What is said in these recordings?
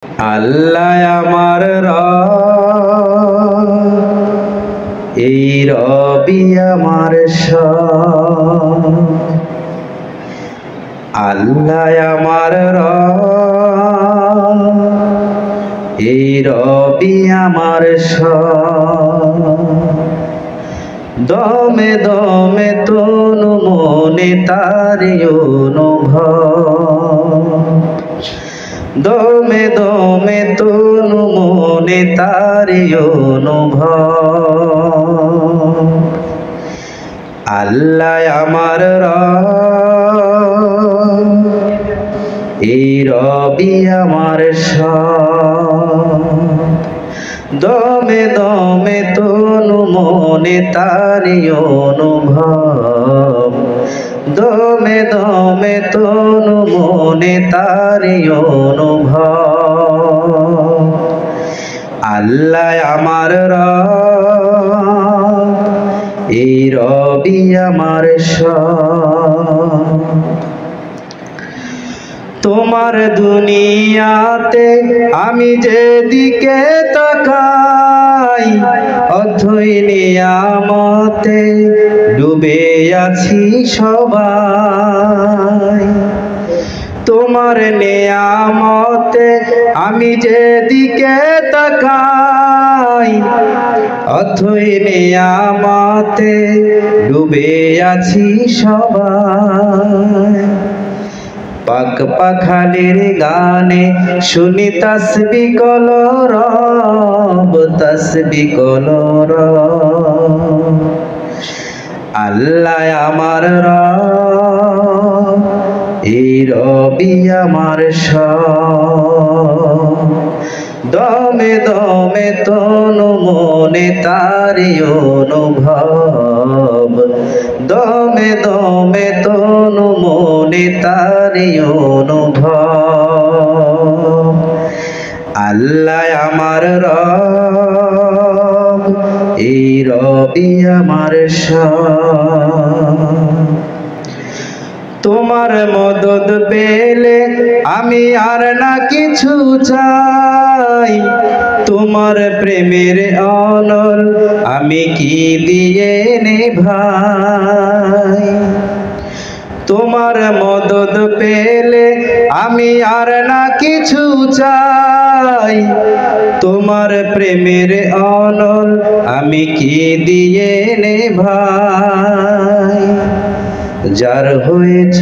আল্লাহ আমার রব, এই রবি আমার সব। আল্লাহ আমার রব, এই রবি আমার সব। দমে দমে তনু মনে তারি অনুভব, দমে দমে তনু মনে তারি অনুভব। আল্লাহ আমার রব, এই রবি আমার সব। দমে দমে তনু মনে তারি অনুভব, দমে দমে তনু মনে তারি অনুভব। আল্লাহ আমার রব, এই রবি আমার সব। তোমার দুনিয়াতে আমি যেদিকে তাকাই, অথই নিয়ামতে ডুবে আছি সবাই। তোমার নিয়ামতে আমি যেদিকে তাকাই, অথই নিয়ামতে ডুবে আছি সবাই। পাক পাখালির গানে শুনি তাসবিহ কলরব, তাসবিহ কলরব। আল্লাহ আমার রব, এই রবি আমার সব। দমে দমে তনু মনে তারি অনুভব, দমে দমে তনু মনে তারি অনুভব। আল্লাহ আমার রব, এই রবি আমার সব। তোমার মদদ পেলে আমি আর না কিছু চাই, তোমার প্রেমের অনল আমি কি দিয়ে নেভাই। তোমার মদদ পেলে আমি আর না কিছু চাই, তোমার প্রেমের অনল আমি কি দিয়ে নেভাই। যার হয়েছ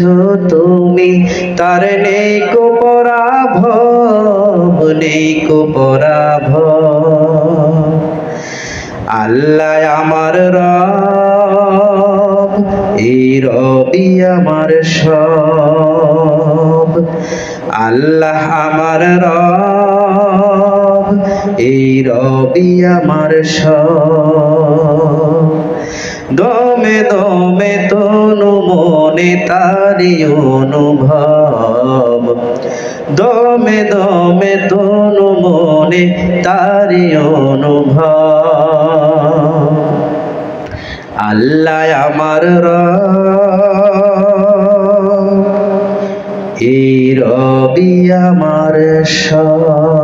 তুমি তার নেই কো পরাভব, নেই কো পরাভব। আল্লাহ আমার রব, এই রবি আমার সব। আল্লাহ আমার রব, এই রবি আমার সব। দমে দমে তনু মনে তারি অনুভব, দমে দমে তনু মনে তারি অনুভব। আল্লাহ আমার রব, এই রবি আমার সব।